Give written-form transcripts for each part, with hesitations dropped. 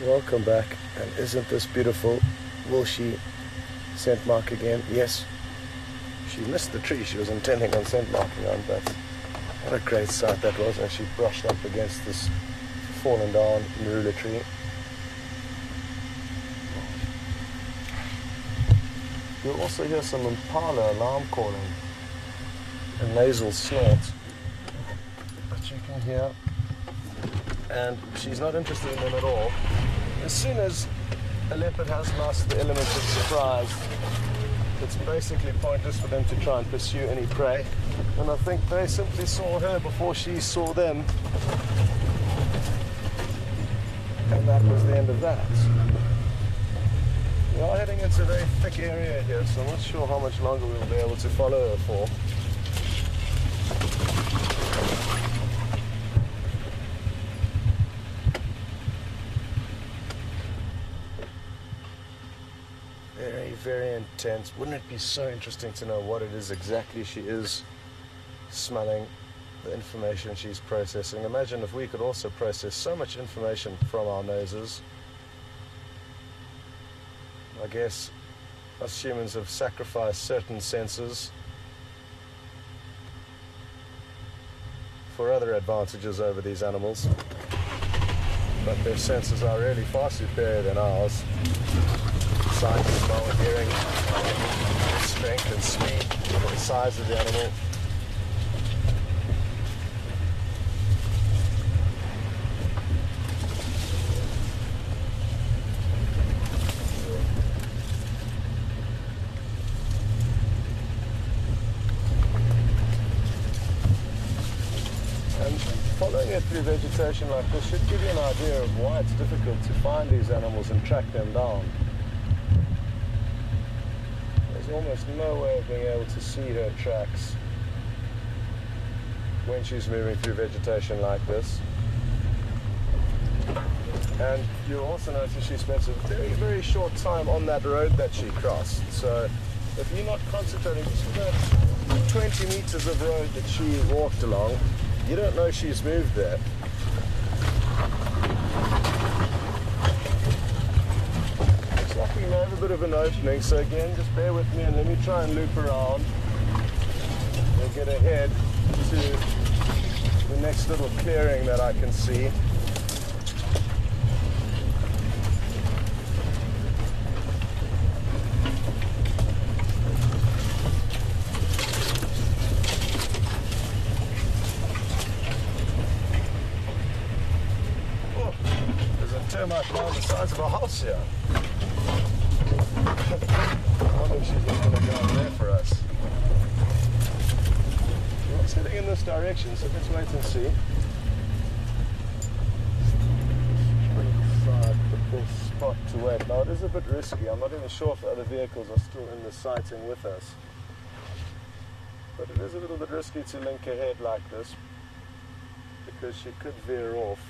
Welcome back, and isn't this beautiful? Will she scent mark again? Yes. She missed the tree she was intending on scent marking on, but what a great sight that was, and she brushed up against this fallen down marula tree. You'll also hear some impala alarm calling, a nasal snort that you can hear, and she's not interested in them at all. As soon as a leopard has lost the element of surprise, it's basically pointless for them to try and pursue any prey. And I think they simply saw her before she saw them. And that was the end of that. We are heading into a very thick area here, so I'm not sure how much longer we'll be able to follow her for. Very intense. Wouldn't it be so interesting to know what it is exactly she is smelling, the information she's processing? Imagine if we could also process so much information from our noses. I guess us humans have sacrificed certain senses for other advantages over these animals, but their senses are really far superior than ours. Sight, smell, and hearing, strength and speed, the size of the animal. And following it through vegetation like this should give you an idea of why it's difficult to find these animals and track them down. There's almost no way of being able to see her tracks when she's moving through vegetation like this. And you'll also notice she spends a very, very short time on that road that she crossed. So if you're not concentrating just for that 20 meters of road that she walked along, you don't know she's moved there. We may have a bit of an opening, so again, just bear with me and let me try and loop around and get ahead to the next little clearing that I can see. Oh, there's a termite mound the size of a house here. I wonder if she's just going to go in there for us. Well, it's heading in this direction, so let's wait and see. Inside the best spot to wait. Now, it is a bit risky. I'm not even sure if other vehicles are still in the sighting with us. But it is a little bit risky to link ahead like this, because she could veer off.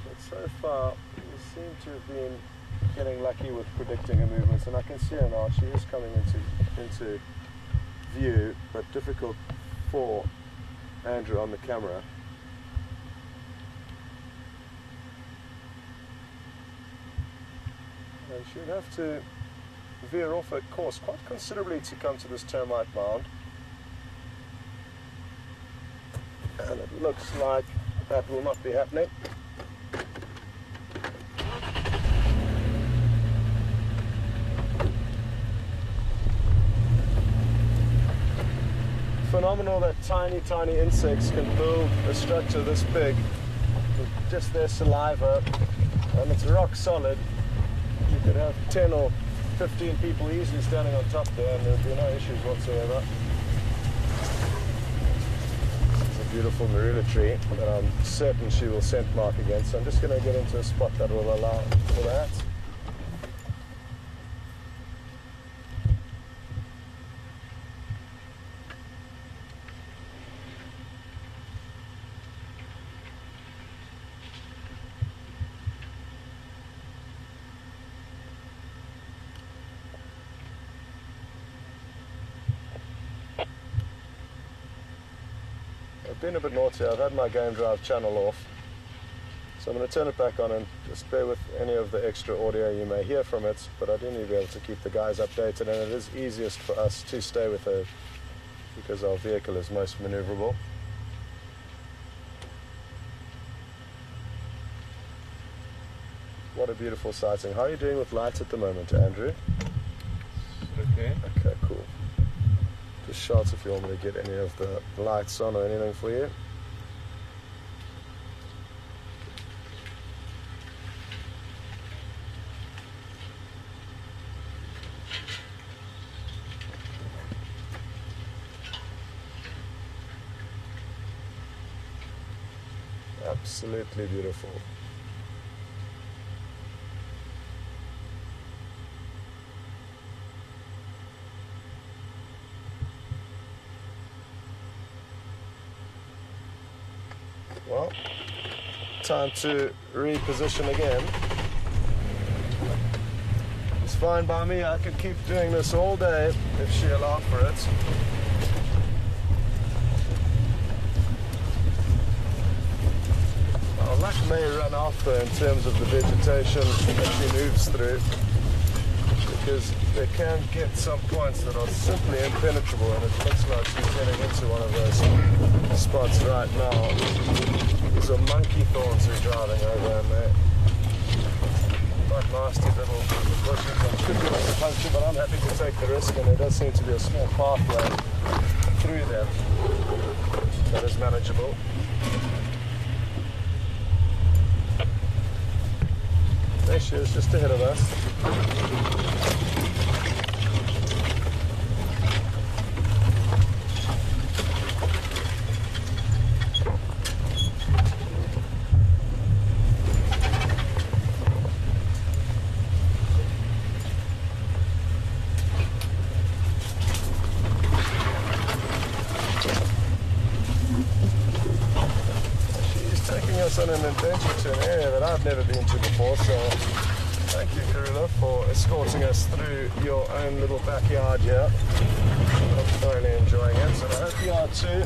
But so far, we seem to have been getting lucky with predicting her movements, and I can see her now. She is coming into view, but difficult for Andrew on the camera. And she would have to veer off her course quite considerably to come to this termite mound. And it looks like that will not be happening. Phenomenal that tiny insects can build a structure this big with just their saliva, and it's rock solid. You could have 10 or 15 people easily standing on top there and there'd be no issues whatsoever. This is a beautiful marula tree that I'm certain she will scent mark against, so I'm just going to get into a spot that will allow for that. I've been a bit naughty. I've had my game drive channel off, So I'm going to turn it back on and just bear with any of the extra audio you may hear from it, but I do need to be able to keep the guys updated, and it is easiest for us to stay with her because our vehicle is most maneuverable. What a beautiful sighting. How are you doing with lights at the moment, Andrew? Okay. Okay, cool. Just shout if you want me to get any of the lights on or anything for you. Absolutely beautiful. Well, time to reposition again. It's fine by me. I could keep doing this all day if she allowed for it. Our luck may run out though in terms of the vegetation that she moves through, because they can get some points that are simply impenetrable, and it looks like she's heading into one of those spots right now. These are monkey thorns we're driving over, and they're quite nasty little bushes and could give us a puncture, but I'm happy to take the risk, and there does seem to be a small pathway through them that is manageable. There she is, just ahead of us. On an adventure to an area that I've never been to before, so thank you, Karula, for escorting us through your own little backyard here. I'm thoroughly enjoying it, so I hope you are too.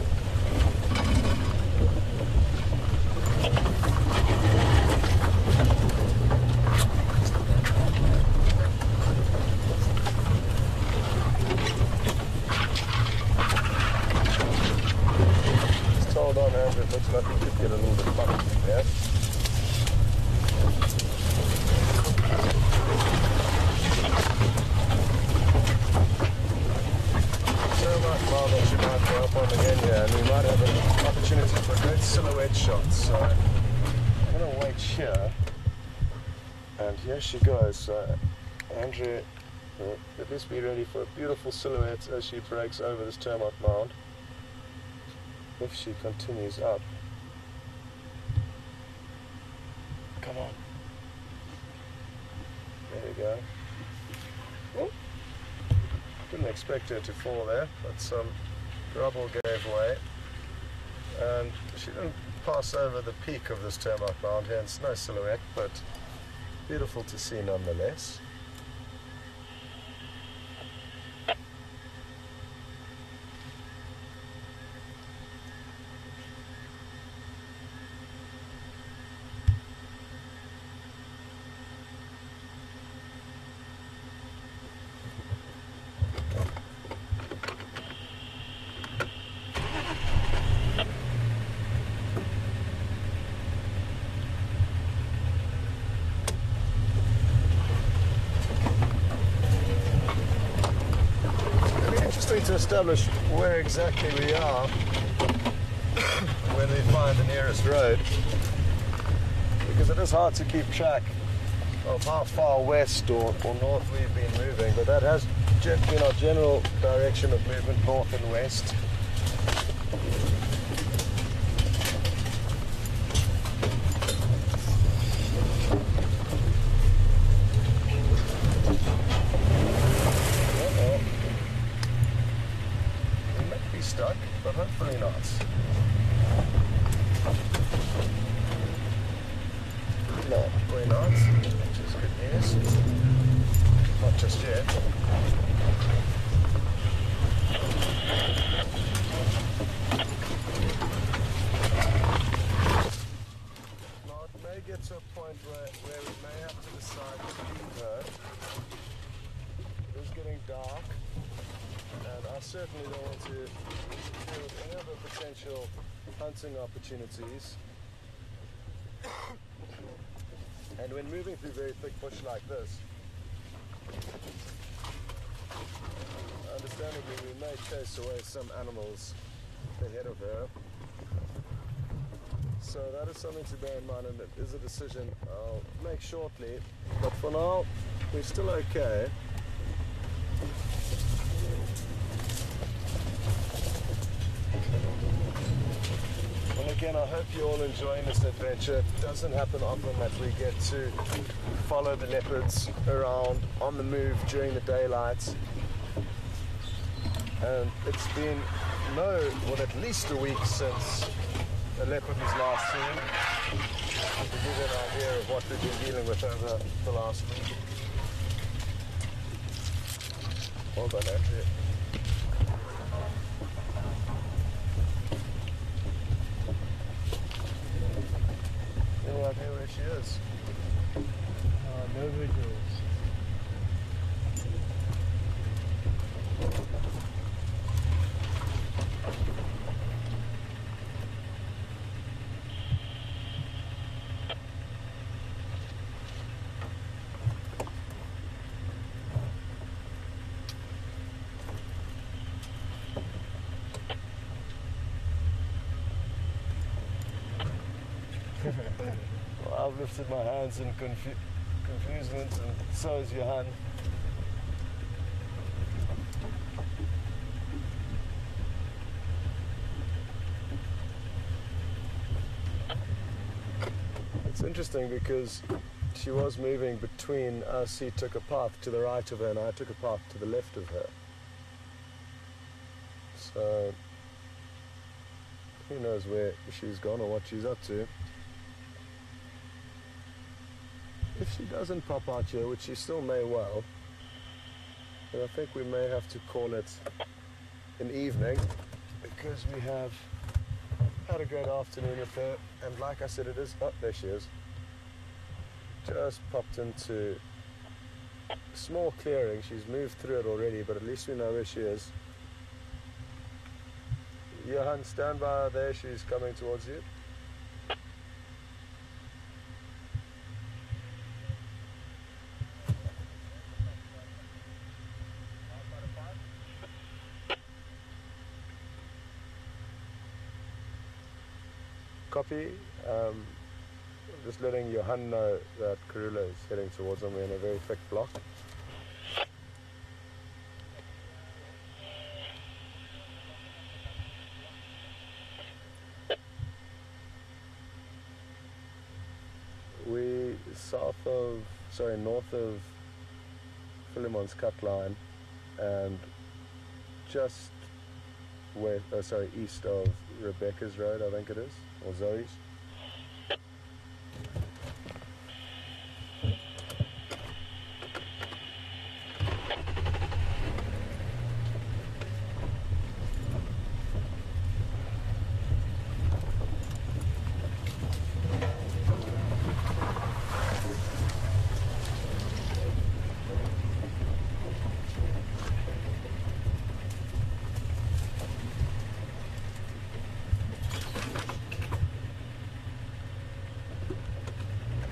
Just hold on, Andrew, it looks like we could get a little bit bumpy there. That you might go up on again here, and we might have an opportunity for a great silhouette shot. So I'm going to wait here, and here she goes. Andrew, at least be ready for a beautiful silhouette as she breaks over this termite mound. If she continues up. Come on. There we go. Oh. Didn't expect her to fall there, but some rubble gave way, and she didn't pass over the peak of this termite mound here. It's no silhouette, but beautiful to see nonetheless. To establish where exactly we are when we find the nearest road, because it is hard to keep track of how far west or north we've been moving, but that has been our general direction of movement, north and west. Stuck, but hopefully not. No, hopefully not, which is good news. Not just yet. get to a point where we may have to decide to leave her. It is getting dark, and I certainly don't want to interfere with any other potential hunting opportunities. And when moving through very thick bush like this, understandably we may chase away some animals ahead of her. So that is something to bear in mind, and it is a decision I'll make shortly. But for now, we're still okay. And again, I hope you're all enjoying this adventure. It doesn't happen often that we get to follow the leopards around on the move during the daylight. And it's been at least a week since the leopard was last seen, to give you an idea of what we've been dealing with over the last week. Hold on, Andrew. Any idea where she is? No visuals. Well, I've lifted my hands in confusement, and so is Johan. It's interesting because she was moving between us. He took a path to the right of her, and I took a path to the left of her. So who knows where she's gone or what she's up to. If she doesn't pop out here, which she still may well, then I think we may have to call it an evening, because we have had a great afternoon with her, and like I said, it is... Oh, there she is. Just popped into a small clearing. She's moved through it already, but at least we know where she is. Johan, stand by there. She's coming towards you. Copy. Just letting Johan know that Karula is heading towards him. We're in a very thick block. We north of Philemon's cut line, and just east of Rebecca's road, I think it is, or Zoe's.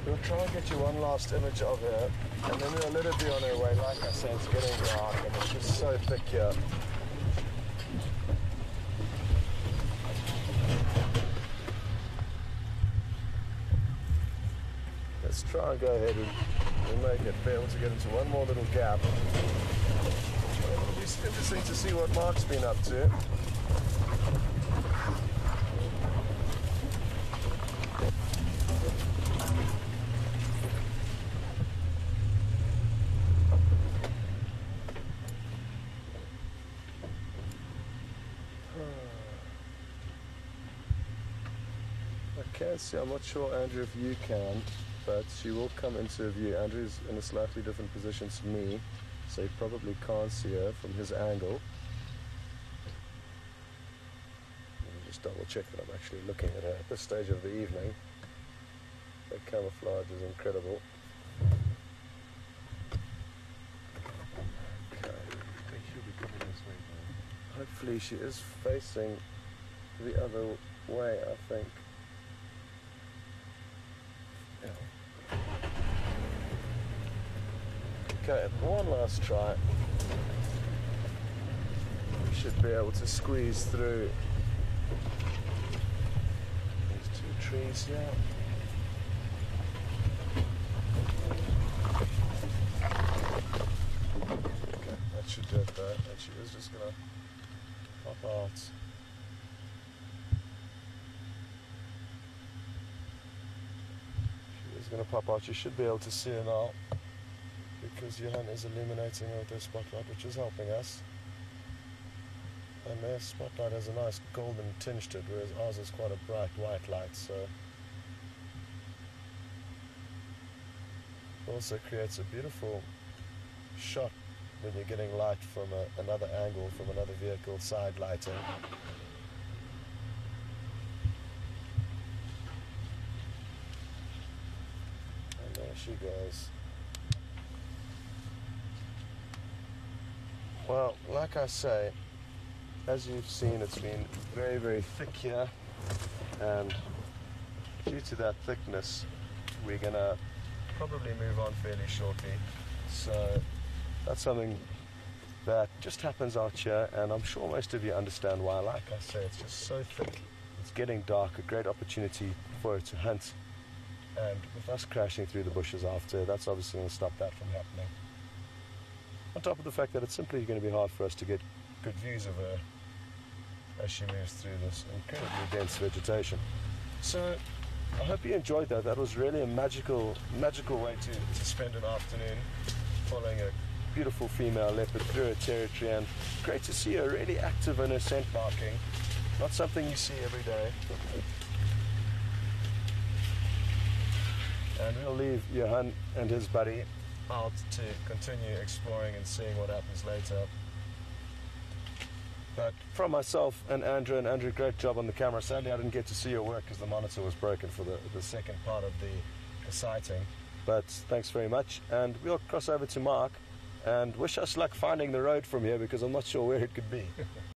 We'll try and get you one last image of her, and then we'll let her be on her way. Like I said, it's getting dark and it's just so thick here. Let's try and go ahead and we'll make it, be able to get into one more little gap. It'll be interesting to see what Mark's been up to. I can't see, I'm not sure, Andrew, if you can, but she will come into view. Andrew's in a slightly different position to me, so he probably can't see her from his angle. Let me just double check that I'm actually looking at her at this stage of the evening. The camouflage is incredible. Okay. They should be coming this way now. Hopefully she is facing the other way, I think. Yeah. Okay, one last try. We should be able to squeeze through these two trees here. Okay, that should do it though. And she is just gonna pop out. She is gonna pop out. You should be able to see her now, because Johan is illuminating her with their spotlight, which is helping us. And their spotlight has a nice golden tinge to it, whereas ours is quite a bright white light, so it also creates a beautiful shot when you're getting light from another angle, from another vehicle, side lighting. And there she goes. Well, like I say, as you've seen, it's been very, very thick here, and due to that thickness, we're gonna probably move on fairly shortly. So that's something that just happens out here, and I'm sure most of you understand why. Like I say, it's just so thick. It's getting dark, a great opportunity for it to hunt, and with us crashing through the bushes after, that's obviously going to stop that from happening. On top of the fact that it's simply going to be hard for us to get good views of her as she moves through this incredibly dense vegetation. So I hope you enjoyed that. That was really a magical way to spend an afternoon following a beautiful female leopard through her territory, and great to see her really active in her scent marking. Not something you see every day. And we'll leave Johan and his buddy out to continue exploring and seeing what happens later. But from myself and Andrew, great job on the camera. Sadly, I didn't get to see your work because the monitor was broken for the second part of the sighting. But thanks very much, and we'll cross over to Mark and wish us luck finding the road from here, because I'm not sure where it could be.